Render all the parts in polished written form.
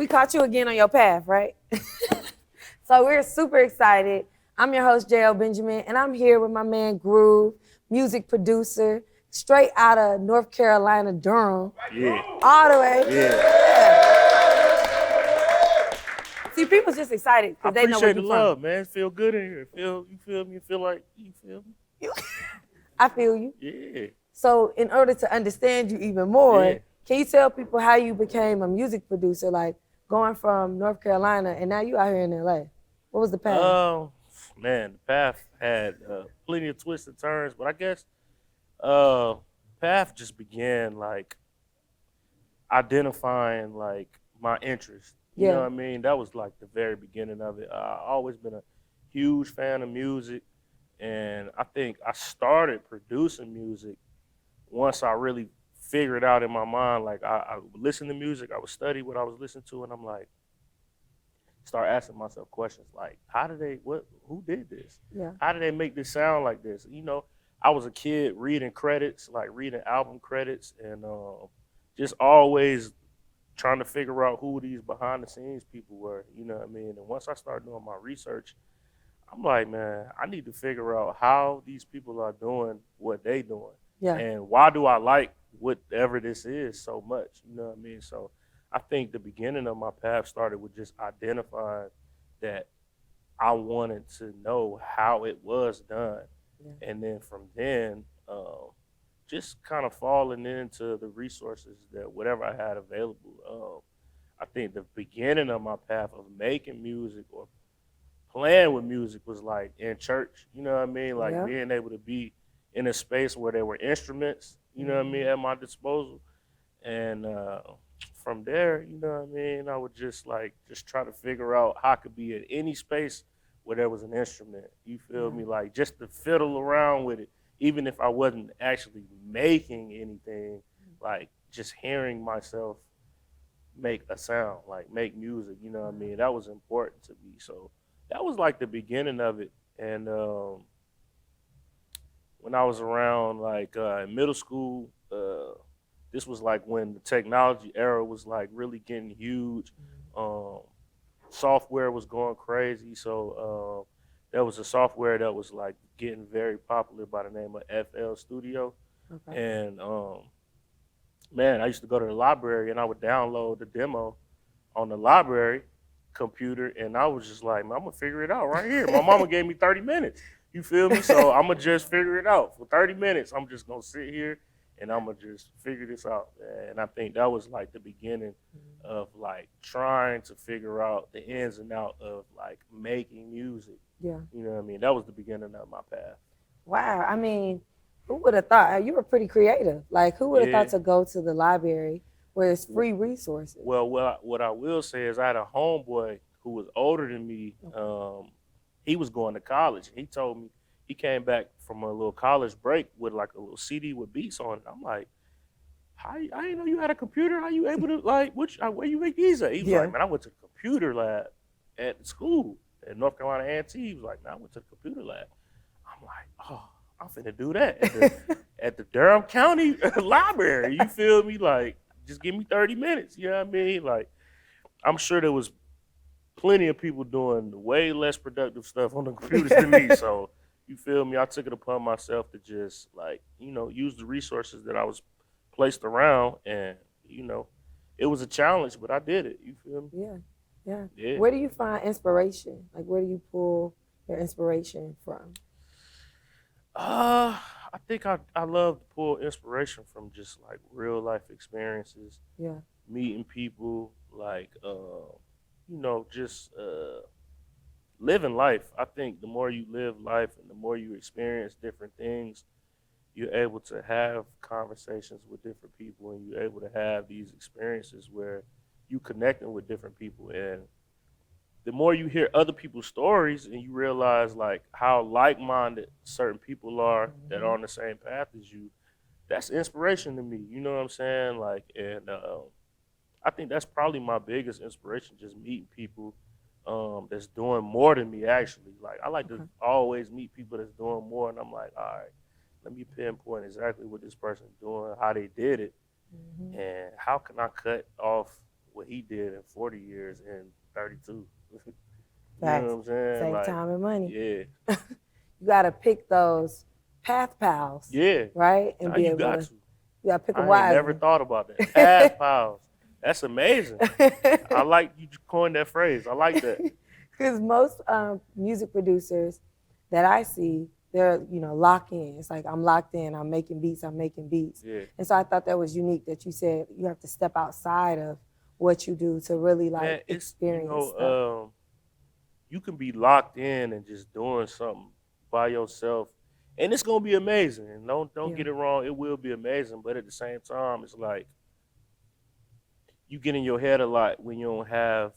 we caught you again on your path, right? So we're super excited. I'm your host, Jael Benjamin, and I'm here with my man Groove, music producer, straight out of North Carolina, Durham. Yeah. All the way. Yeah. See, people's just excited I because they know where appreciate the you're love, from. man. Feel good in here. You feel me? Feel like you feel me? I feel you. Yeah. So in order to understand you even more, Yeah. can you tell people how you became a music producer, like going from North Carolina and now you out here in LA? What was the path? Man, the path had plenty of twists and turns, but I guess uh path just began like identifying like my interest. You know Yeah. what I mean? That was like the very beginning of it. I always been a huge fan of music, and I think I started producing music once I really figured out in my mind, like I would listen to music, I would study what I was listening to, and I'm like, start asking myself questions like, who did this? Yeah. How did they make this sound like this? I was a kid reading credits, like reading album credits, and just always trying to figure out who these behind the scenes people were, you know what I mean? And once I started doing my research, I'm like, man, I need to figure out how these people are doing what they doing. Yeah. And why do I like whatever this is so much? You know what I mean? So I think the beginning of my path started with just identifying that I wanted to know how it was done. Yeah. And then from then, just kind of falling into the resources that whatever I had available. I think the beginning of my path of making music or playing with music was like in church, you know what I mean? Like Yeah. being able to be in a space where there were instruments, you know what I mean, at my disposal. And from there, you know what I mean, I would just try to figure out how I could be in any space where there was an instrument. You feel me? Like just to fiddle around with it, even if I wasn't actually making anything, like just hearing myself make a sound, like make music, you know what I mean? That was important to me. So that was like the beginning of it. And when I was around like in middle school, this was like when the technology era was like really getting huge. Um, Software was going crazy, so there was a software that was like getting very popular by the name of FL Studio. Okay. And man, I used to go to the library and I would download the demo on the library computer, and I was just like, man, I'm gonna figure it out right here. My mama gave me 30 minutes. You feel me? So I'm gonna just figure it out for 30 minutes. I'm just gonna sit here and I'm gonna just figure this out. And I think that was like the beginning of like trying to figure out the ins and out of like making music. Yeah. You know what I mean? That was the beginning of my path. Wow. I mean, who would have thought? You were pretty creative. Like, who would have thought to go to the library where it's free resources? Well, what I will say is I had a homeboy who was older than me. He was going to college. He told me he came back from a little college break with like a little CD with beats on it. I'm like, I didn't know you had a computer. How you able to like where you make these at? He was like, man, I went to the computer lab at the school at North Carolina A&T. He was like, man, I went to the computer lab. I'm like, oh, I'm finna do that at the Durham County Library. You feel me? Like, just give me 30 minutes. You know what I mean? Like, I'm sure there was plenty of people doing way less productive stuff on the computers than me. So, you feel me? I took it upon myself to just like, use the resources that I was placed around, and it was a challenge, but I did it. You feel me? Yeah. Where do you find inspiration? Like, where do you pull your inspiration from? I think I love to pull inspiration from just like real life experiences. Yeah. Meeting people, like just living life. I think the more you live life and the more you experience different things, you're able to have conversations with different people, and you're able to have these experiences where you connecting with different people. And the more you hear other people's stories and you realize like how like-minded certain people are that are on the same path as you, that's inspiration to me. You know what I'm saying? Like, and I think that's probably my biggest inspiration, just meeting people that's doing more than me, actually. Like, I like to always meet people that's doing more, and I'm like, all right, let me pinpoint exactly what this person's doing, how they did it, and how can I cut off what he did in 40 years in 32. You Facts. know what I'm saying? Save Like, time and money. yeah. You got to pick those path pals. Yeah. Right? And Now be you able got to. to. You got to pick them I ain't never wisely. thought about that. Path pals. That's amazing. I like you coined that phrase. I like that. Because most music producers that I see, they're locked in. It's like I'm locked in. I'm making beats. Yeah. And so I thought that was unique that you said you have to step outside of what you do to really like Man, it's experience stuff. you can be locked in and just doing something by yourself, and it's gonna be amazing. And don't Yeah. get it wrong, it will be amazing. But at the same time, it's like you get in your head a lot when you don't have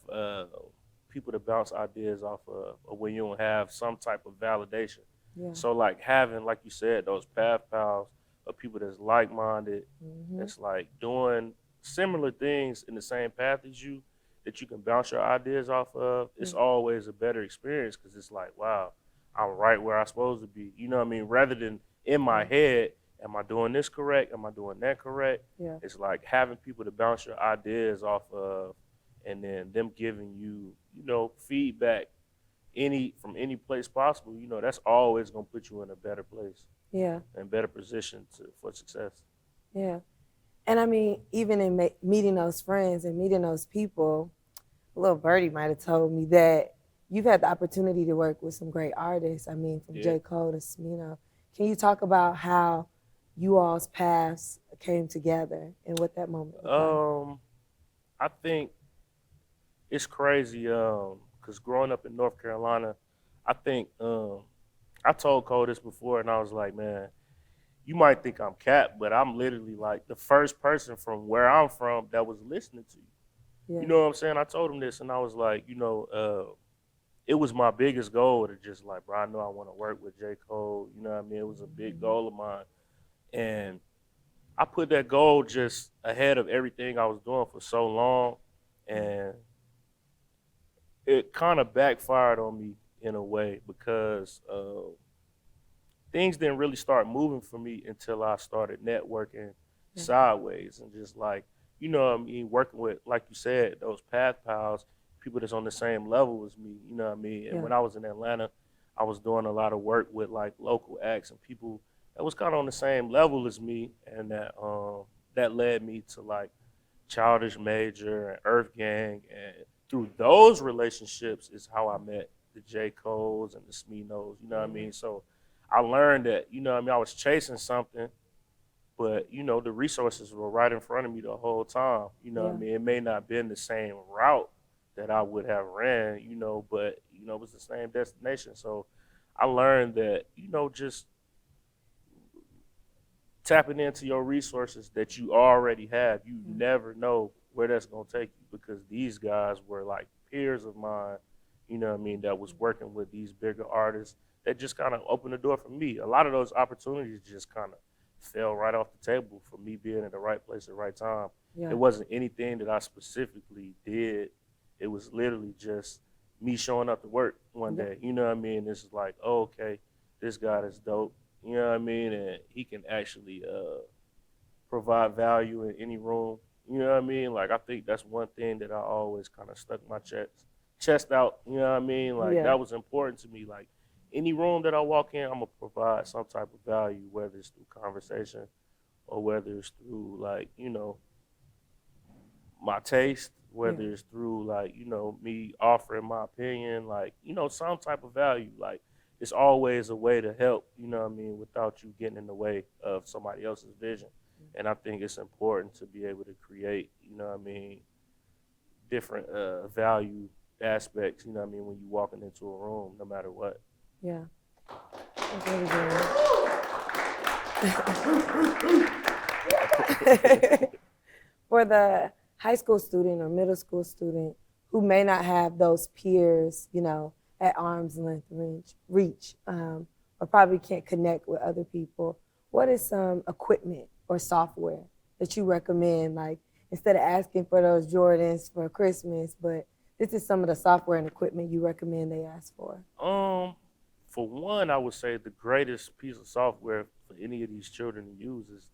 people to bounce ideas off of, or when you don't have some type of validation. Yeah. So like having, like you said, those path pals of people that's like minded, Mm-hmm. that's like doing similar things in the same path as you, that you can bounce your ideas off of. It's always a better experience because it's like, wow, I'm right where I'm supposed to be. You know what I mean? Rather than in my head, am I doing this correct? Am I doing that correct? Yeah. It's like having people to bounce your ideas off of, and then them giving you, feedback from any place possible. That's always gonna put you in a better place. Yeah. And better position for success. Yeah. And I mean, even in meeting those friends and meeting those people, little birdie might have told me that you've had the opportunity to work with some great artists. I mean, from J.Cole to Smino. Can you talk about how you all's paths came together and what that moment was like? I think it's crazy because growing up in North Carolina, I think I told Cole this before, and I was like, man, you might think I'm cap, but I'm literally like the first person from where I'm from that was listening to you. Yeah. You know what I'm saying? I told him this, and I was like, it was my biggest goal to just like, bro, I know I want to work with J. Cole. You know what I mean? It was a big goal of mine. And I put that goal just ahead of everything I was doing for so long. And it kind of backfired on me in a way because things didn't really start moving for me until I started networking sideways and just like, what I mean, working with, like you said, those path pals, people that's on the same level as me, you know what I mean? And when I was in Atlanta, I was doing a lot of work with like local acts and people that was kind of on the same level as me, and that led me to like Childish Major and Earth Gang, and through those relationships is how I met the J. Coles and the Sminos, you know what I mean? So I learned that, I was chasing something, but, the resources were right in front of me the whole time, you know what I mean? It may not have been the same route that I would have ran, but, it was the same destination. So I learned that, just tapping into your resources that you already have, you never know where that's going to take you, because these guys were like peers of mine, you know what I mean, that was working with these bigger artists that just kind of opened the door for me. A lot of those opportunities just kind of fell right off the table for me being in the right place at the right time. Yeah. It wasn't anything that I specifically did. It was literally just me showing up to work one day. You know what I mean? This is like, oh, okay, this guy is dope. You know what I mean? And he can actually provide value in any room. You know what I mean? Like, I think that's one thing that I always kind of stuck my chest out. You know what I mean? Like, that was important to me. Like, any room that I walk in, I'm going to provide some type of value, whether it's through conversation or whether it's through, like, my taste, whether it's through, like, me offering my opinion, like, some type of value. Like, it's always a way to help, you know what I mean, without you getting in the way of somebody else's vision. And I think it's important to be able to create, you know what I mean, different value aspects, you know what I mean, when you're walking into a room, no matter what. Yeah. That's really good. For the high school student or middle school student who may not have those peers, at arm's length reach, or probably can't connect with other people, what is some equipment or software that you recommend? Like, instead of asking for those Jordans for Christmas, but this is some of the software and equipment you recommend they ask for. For one, I would say the greatest piece of software for any of these children to use is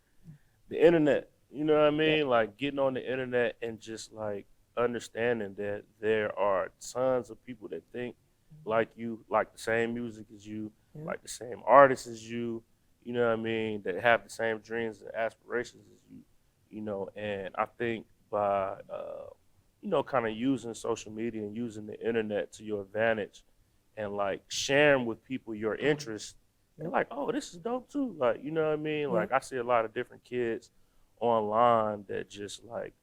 the internet. You know what I mean? Like, getting on the internet and just like understanding that there are tons of people that think like you, like the same music as you, like the same artists as you, you know what I mean, that have the same dreams and aspirations as you, you know, and I think by, you know, kind of using social media and using the internet to your advantage and like sharing with people your interests, they're like, oh, this is dope too. Like, you know what I mean? Like, I see a lot of different kids online that just like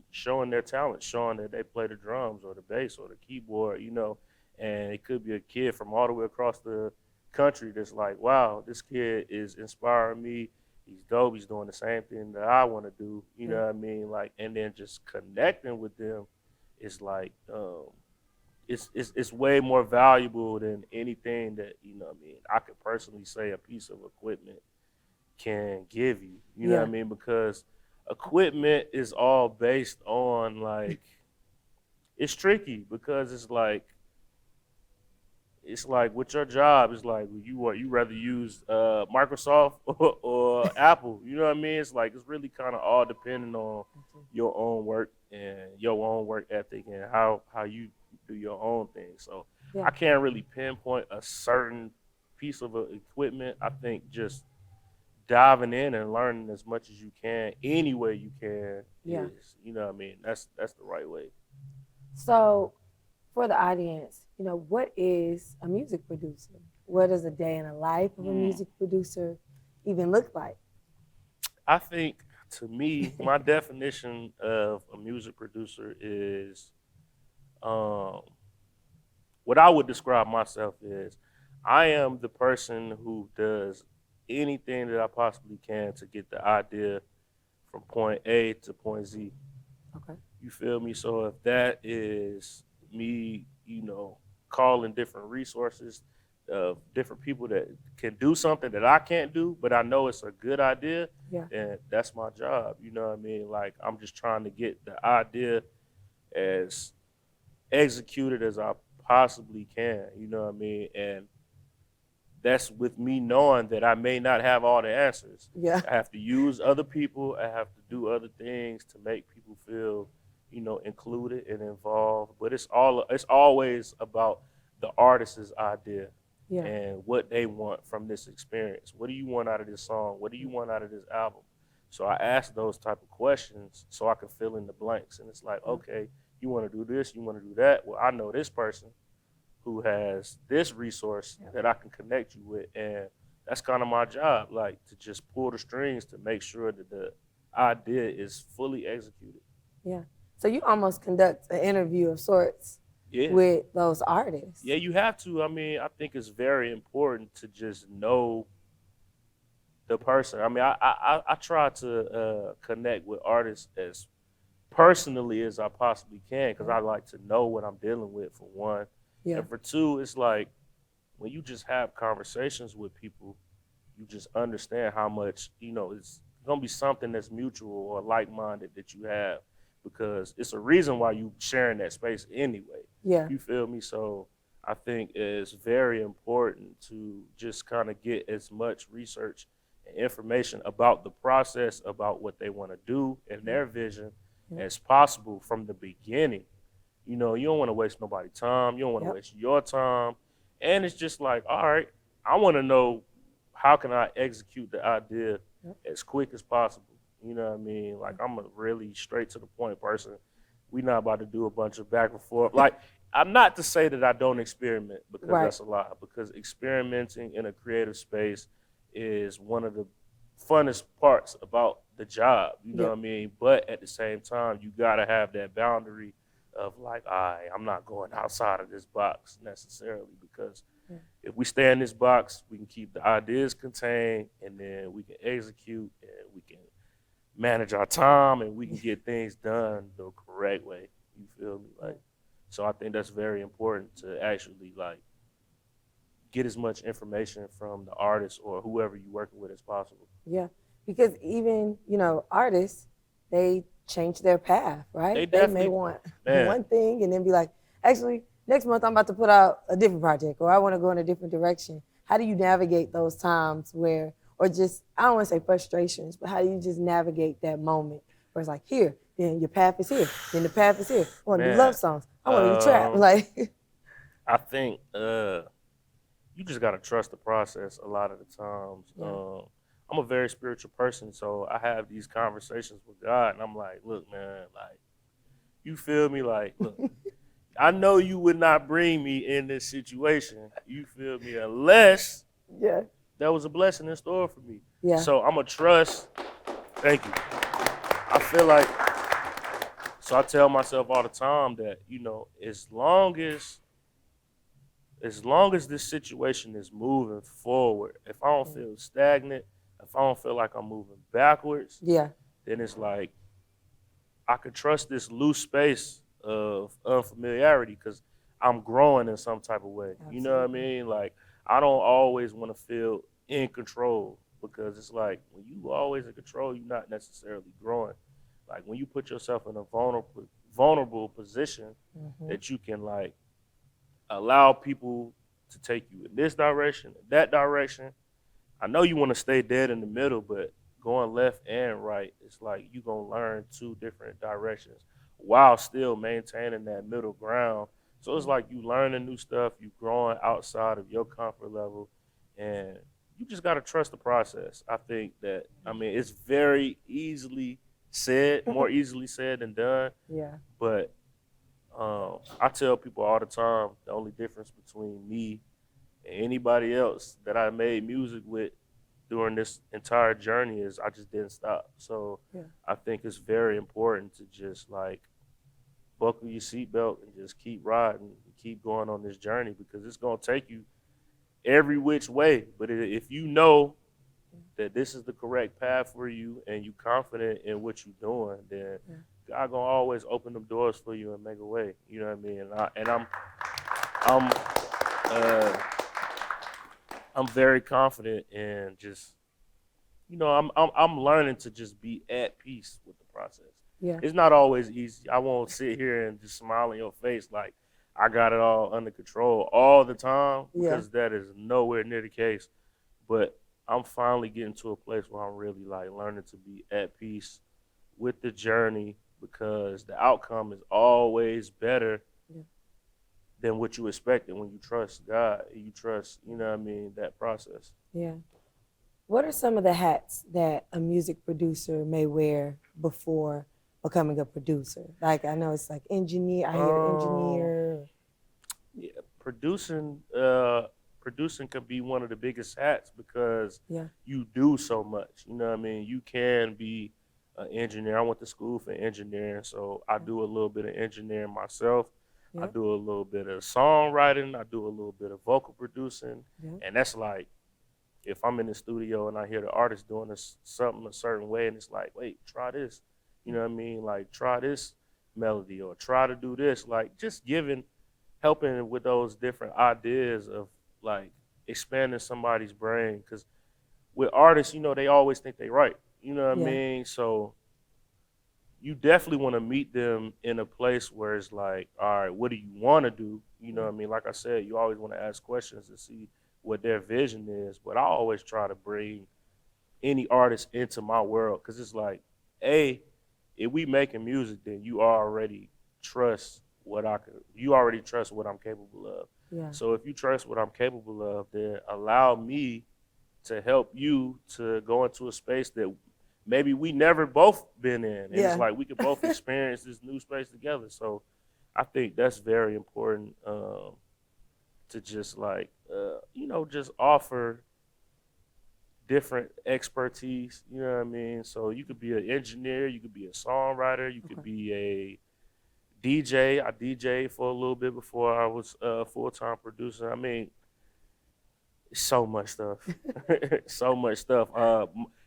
showing their talent, showing that they play the drums or the bass or the keyboard, you know, and it could be a kid from all the way across the country that's like, wow, this kid is inspiring me. He's dope. He's doing the same thing that I want to do. You know what I mean? Like, and then just connecting with them is like, it's way more valuable than anything that, you know what I mean, I could personally say a piece of equipment can give you. You know what I mean? Because equipment is all based on like, it's tricky because it's like with your job, it's like you rather use Microsoft or Apple. You know what I mean? It's like it's really kind of all depending on your own work and your own work ethic and how you do your own thing. So I can't really pinpoint a certain piece of equipment. I think just diving in and learning as much as you can, any way you can, is, you know what I mean? That's the right way. So, for the audience, you know, what is a music producer? What does a day in the life of a music producer even look like? I think, to me, my definition of a music producer is what I would describe myself as I am the person who does anything that I possibly can to get the idea from point A to point Z. Okay. You feel me? So if that is me, you know, calling different resources of different people that can do something that I can't do, but I know it's a good idea, then that's my job. You know what I mean? Like, I'm just trying to get the idea as executed as I possibly can. You know what I mean? And that's with me knowing that I may not have all the answers. Yeah. I have to use other people. I have to do other things to make people feel, you know, included and involved. But it's always about the artist's idea and what they want from this experience. What do you want out of this song? What do you want out of this album? So I ask those type of questions so I can fill in the blanks. And it's like, okay, you want to do this, you want to do that. Well, I know this person who has this resource that I can connect you with. And that's kind of my job, like to just pull the strings to make sure that the idea is fully executed. Yeah. So you almost conduct an interview of sorts with those artists. Yeah, you have to. I mean, I think it's very important to just know the person. I mean, I try to connect with artists as personally as I possibly can because I like to know what I'm dealing with, for one. And for two, it's like when you just have conversations with people, you just understand how much, you know, it's going to be something that's mutual or like-minded that you have because it's a reason why you sharing that space anyway. Yeah. You feel me? So I think it's very important to just kind of get as much research and information about the process, about what they want to do and their vision as possible from the beginning. You know, you don't want to waste nobody's time. You don't want to waste your time. And it's just like, all right, I want to know how can I execute the idea as quick as possible. You know what I mean? Like, I'm a really straight to the point person. We're not about to do a bunch of back and forth. Like, I'm not to say that I don't experiment because that's a lie. Because experimenting in a creative space is one of the funnest parts about the job. You know what I mean? But at the same time, you got to have that boundary of like, all right, I'm not going outside of this box necessarily because if we stay in this box, we can keep the ideas contained and then we can execute and we can manage our time and we can get things done the correct way. You feel me? Like, so I think that's very important to actually like get as much information from the artist or whoever you're working with as possible. Yeah, because even, you know, artists, they change their path, right? They may want one thing and then be like, actually, next month I'm about to put out a different project or I want to go in a different direction. How do you navigate those times where, or just, I don't want to say frustrations, but how do you just navigate that moment where it's like here, then your path is here, then the path is here. I want to do Man, love songs. I want to do trap. Like, I think you just gotta trust the process a lot of the times. Yeah. I'm a very spiritual person, so I have these conversations with God, and I'm like, look, man, like, you feel me? Like, look, I know you would not bring me in this situation. You feel me? Unless yeah, there was a blessing in store for me. yeah, So I'm a trust. Thank you. I feel like, so I tell myself all the time that, you know, as long as this situation is moving forward, if I don't feel stagnant, if I don't feel like I'm moving backwards, yeah, then it's like I could trust this loose space of unfamiliarity because I'm growing in some type of way. Absolutely. You know what I mean? Like, I don't always want to feel in control because it's like when you always in control, you're not necessarily growing. Like when you put yourself in a vulnerable position that you can like allow people to take you in this direction, that direction. I know you want to stay dead in the middle, but going left and right, it's like you're going to learn two different directions while still maintaining that middle ground. So it's like you learning new stuff, you growing outside of your comfort level, and you just got to trust the process. I think that, I mean, it's very easily said, more easily said than done, yeah, but I tell people all the time the only difference between me and anybody else that I made music with during this entire journey is I just didn't stop. So yeah. I think it's very important to just like buckle your seatbelt and just keep riding and keep going on this journey because it's going to take you every which way. But if you know that this is the correct path for you and you confident in what you're doing, then God gonna always open them doors for you and make a way. You know what I mean? I'm I'm very confident in just, you know, I'm learning to just be at peace with the process. Yeah. It's not always easy. I won't sit here and just smile in your face like I got it all under control all the time because that is nowhere near the case. But I'm finally getting to a place where I'm really like learning to be at peace with the journey because the outcome is always better than what you expected when you trust God. You trust, you know what I mean, that process. Yeah. What are some of the hats that a music producer may wear before becoming a producer? Like I know it's like engineer, I hear engineer. Yeah, producing can be one of the biggest hats because you do so much. You know what I mean? You can be an engineer. I went to school for engineering, so I do a little bit of engineering myself. I do a little bit of songwriting. I do a little bit of vocal producing. And that's like, if I'm in the studio and I hear the artist doing something a certain way and it's like, wait, try this. You know what I mean? Like, try this melody or try to do this. Like, just helping with those different ideas of like expanding somebody's brain. Because with artists, you know, they always think they right. You know what I mean? So you definitely want to meet them in a place where it's like, all right, what do you want to do? You know what I mean? Like I said, you always want to ask questions to see what their vision is. But I always try to bring any artist into my world because it's like, if we making music, then you already trust what I'm capable of. Yeah. So if you trust what I'm capable of, then allow me to help you to go into a space that maybe we never both been in. And it's like we could both experience this new space together. So I think that's very important to just like, you know, just offer different expertise, you know what I mean? So you could be an engineer, you could be a songwriter, you could be a DJ. I DJ'd for a little bit before I was a full-time producer. I mean, so much stuff. So much stuff.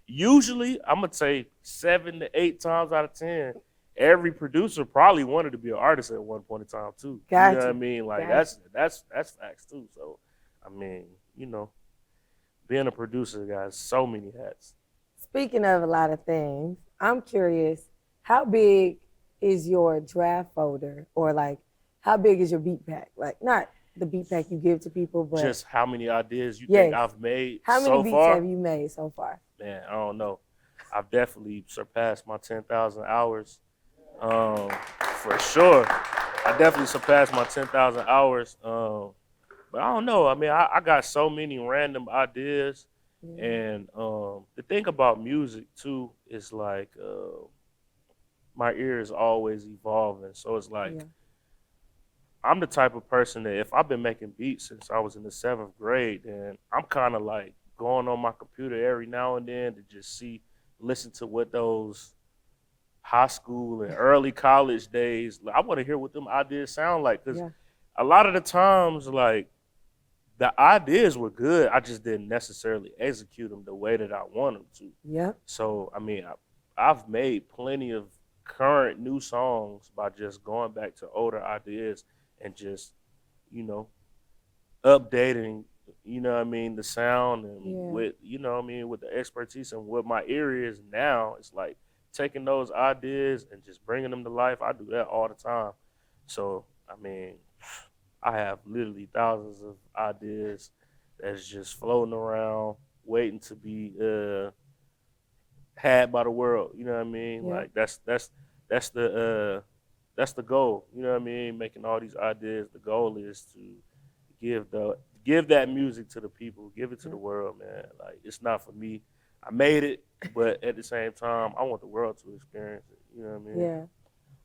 Usually, I'm going to say 7 to 8 times out of 10, every producer probably wanted to be an artist at one point in time, too. Gotcha. You know what I mean? Like, that's facts, too. So, I mean, you know, being a producer, guys, so many hats. Speaking of a lot of things, I'm curious, how big is your draft folder, or like how big is your beat pack? Like not the beat pack you give to people, but just how many ideas you think I've made so far? How many beats have you made so far? Man, I don't know. I've definitely surpassed my 10,000 hours, for sure. I definitely surpassed my 10,000 hours. But I don't know. I mean, I got so many random ideas, Yeah. and the thing about music too is like my ear is always evolving. So it's like Yeah. I'm the type of person that if I've been making beats since I was in the 7th grade, then I'm kind of like going on my computer every now and then to just listen to what those high school and early college days. I want to hear what them ideas sound like because Yeah. a lot of the times, like the ideas were good. I just didn't necessarily execute them the way that I want them to. Yeah. So I mean, I've made plenty of current new songs by just going back to older ideas and just, you know, updating, you know what I mean, the sound and Yeah. with, you know what I mean, with the expertise and what my ear is now, it's like taking those ideas and just bringing them to life. I do that all the time. So, I mean, I have literally thousands of ideas that's just floating around waiting to be had by the world. You know what I mean? Yeah. Like that's that's the goal. You know what I mean? Making all these ideas. The goal is to give the give that music to the people, give it to the Yeah. world, man. Like it's not for me. I made it, but at the same time, I want the world to experience it. You know what I mean? Yeah.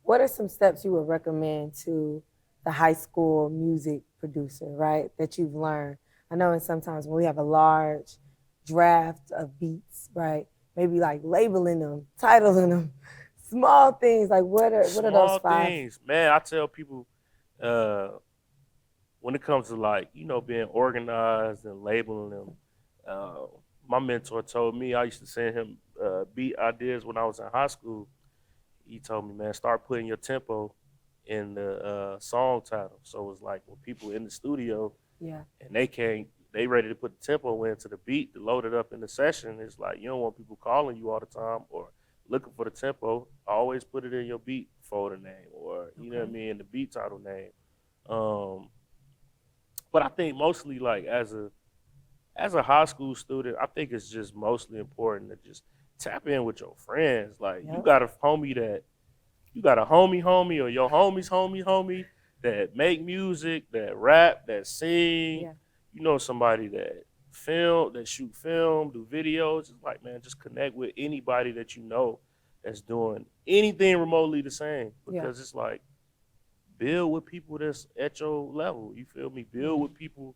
What are some steps you would recommend to the high school music producer, right, that you've learned? I know, and sometimes when we have a large draft of beats, right, maybe like labeling them, titling them, small things. Like what are those Small 5? things, man. I tell people uh, when it comes to like being organized and labeling them. Uh, my mentor told me I used to send him beat ideas when I was in high school. He told me, man, start putting your tempo in the song title. So it's like when people in the studio Yeah. and they ready to put the tempo into the beat to load it up in the session. It's like you don't want people calling you all the time or looking for the tempo. Always put it in your beat folder name or you know what I Okay. mean, the beat title name. Um, but I think mostly like as a high school student, I think it's just mostly important to just tap in with your friends. Like Yep. you got a homie or your homie's homie that make music, that rap, that sing. Yeah. You know somebody that shoot film, do videos. It's like, man, just connect with anybody that you know that's doing anything remotely the same Yeah. because it's like build with people that's at your level. You feel me? Build with people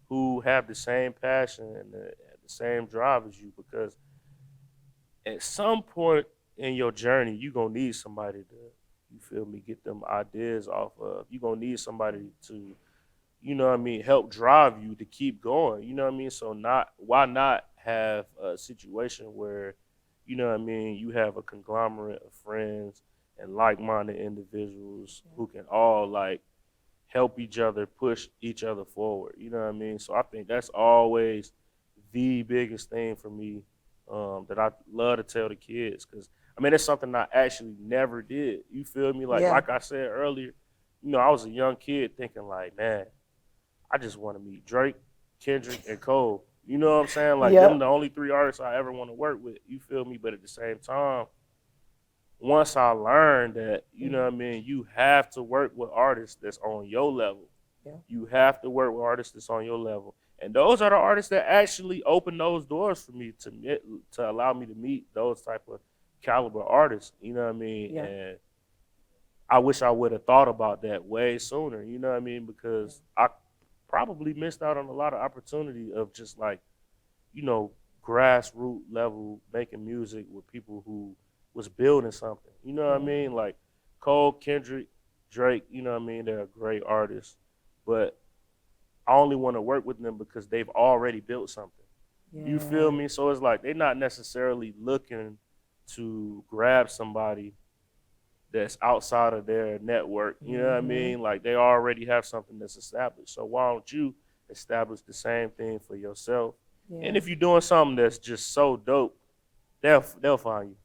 who have the same passion and the same drive as you because at some point in your journey, you're gonna need somebody to, you feel me, get them ideas off of. You're gonna need somebody to, you know what I mean, help drive you to keep going. You know what I mean? So why not have a situation where, you know what I mean, you have a conglomerate of friends and like-minded individuals who can all like help each other, push each other forward. You know what I mean? So I think that's always the biggest thing for me that I love to tell the kids because I mean it's something I actually never did. You feel me? Yeah. Like I said earlier, I was a young kid thinking like, man, I just want to meet Drake, Kendrick, and Cole. You know what I'm saying? Like them Yep. the only 3 artists I ever want to work with. You feel me? But at the same time, once I learned that, you know what I mean, you have to work with artists that's on your level. Yeah. You have to work with artists that's on your level. And those are the artists that actually open those doors for me to allow me to meet those type of caliber artists. You know what I mean? Yeah. And I wish I would have thought about that way sooner. You know what I mean? Because I probably missed out on a lot of opportunity of just like, you know, grassroots level making music with people who was building something. You know what I mean? Like Cole, Kendrick, Drake, you know what I mean? They're great artists. But I only want to work with them because they've already built something. Yeah. You feel me? So it's like they're not necessarily looking to grab somebody that's outside of their network. You know what I mean? Like they already have something that's established. So why don't you establish the same thing for yourself? Yeah. And if you're doing something that's just so dope, they'll find you.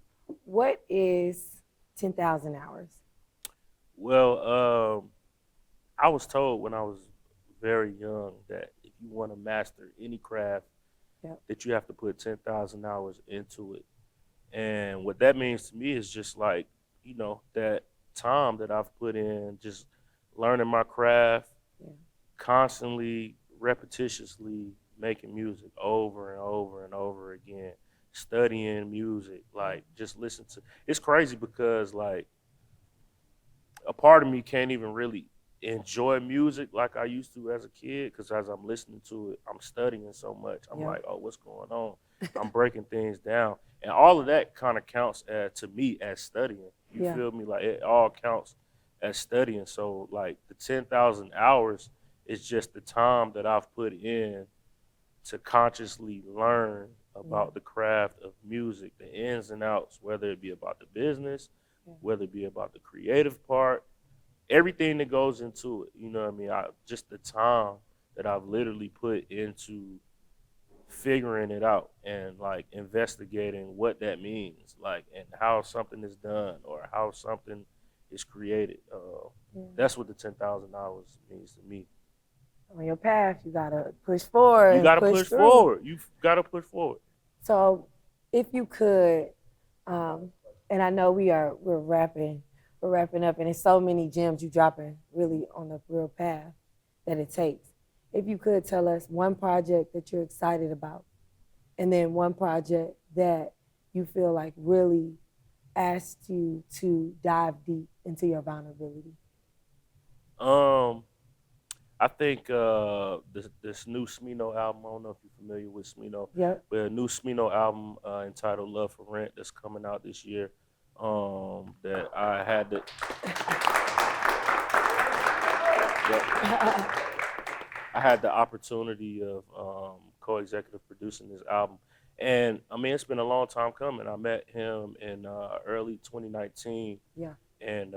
What is 10,000 hours? Well, I was told when I was very young that if you want to master any craft, Yep. that you have to put 10,000 hours into it. And what that means to me is just like, that time that I've put in just learning my craft, Yeah. constantly, repetitiously making music over and over and over again, studying music, like just listen to. It's crazy because like a part of me can't even really enjoy music like I used to as a kid because as I'm listening to it, I'm studying so much. I'm Yeah. like, oh, what's going on? I'm breaking things down. And all of that kind of counts to me as studying. You Yeah. feel me? Like it all counts as studying. So like the 10,000 hours is just the time that I've put in to consciously learn about the craft of music, the ins and outs, whether it be about the business, whether it be about the creative part, everything that goes into it. You know what I mean? Just the time that I've literally put into figuring it out and like investigating what that means, like and how something is done or how something is created. That's what the 10,000 hours means to me. On your path, you gotta push forward. You gotta push through. forward. You gotta push forward. So, if you could, and I know we're wrapping up, and it's so many gems you dropping really on the real path that it takes. If you could tell us one project that you're excited about, and then one project that you feel like really asked you to dive deep into your vulnerability. I think this new Smino album, I don't know if you're familiar with Smino, but a new Smino album entitled Love for Rent that's coming out this year, that I had to I had the opportunity of co-executive producing this album. And I mean, it's been a long time coming. I met him in early 2019. Yeah. And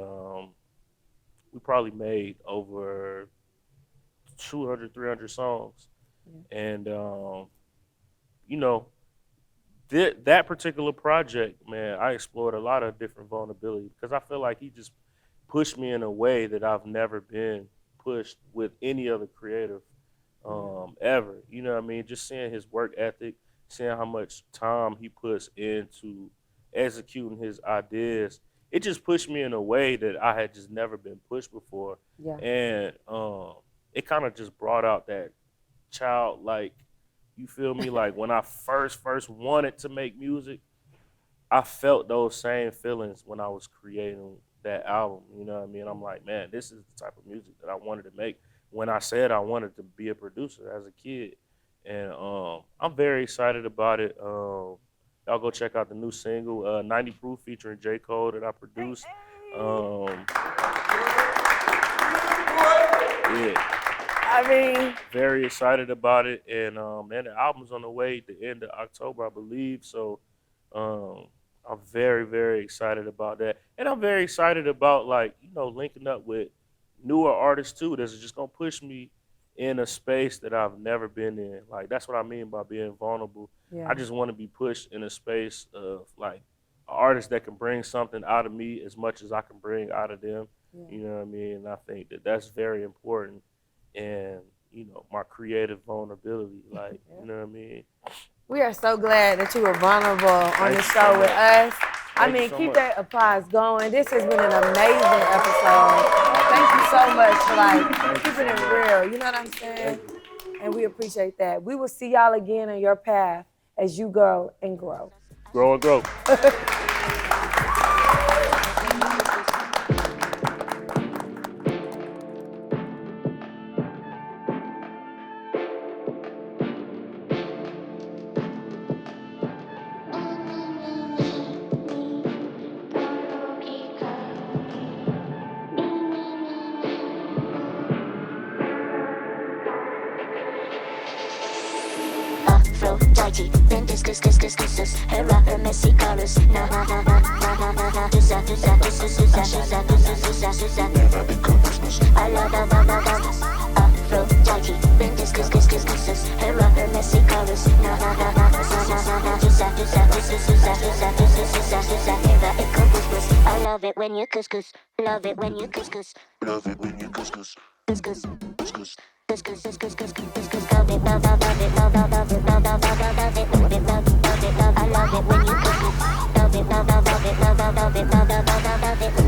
we probably made over 200, 300 songs. Yeah. And, that particular project, man, I explored a lot of different vulnerability because I feel like he just pushed me in a way that I've never been pushed with any other creative ever. You know what I mean? Just seeing his work ethic, seeing how much time he puts into executing his ideas, it just pushed me in a way that I had just never been pushed before. Yeah. And it kind of just brought out that childlike, you feel me? Like when I first wanted to make music, I felt those same feelings when I was creating that album. You know what I mean? I'm like, man, this is the type of music that I wanted to make when I said I wanted to be a producer as a kid. And I'm very excited about it. Y'all go check out the new single, 90 Proof, featuring J.Cole that I produced. I mean, very excited about it. And man, the album's on the way the end of October, I believe. So I'm very, very excited about that. And I'm very excited about linking up with newer artists too. That's just gonna push me in a space that I've never been in. Like that's what I mean by being vulnerable. Yeah. I just want to be pushed in a space of like an artist that can bring something out of me as much as I can bring out of them. Yeah. You know what I mean? And I think that that's very important in, my creative vulnerability. Like, you know what I mean? We are so glad that you were vulnerable on the show with us. I mean, keep that applause going. This has been an amazing episode. Thank you so much for keeping it real. You know what I'm saying? And we appreciate that. We will see y'all again on your path as you grow and grow. Grow and grow. Her rapper messy colors. Never been consciousness. I love Aphrodite. Been her rapper messy colors. I love it when you couscous. Love it when you couscous. Love it when you couscous. Couscous. Couscous. Love it when you couscous. love it, love it, love it, love it, love it, love it, love it, love it,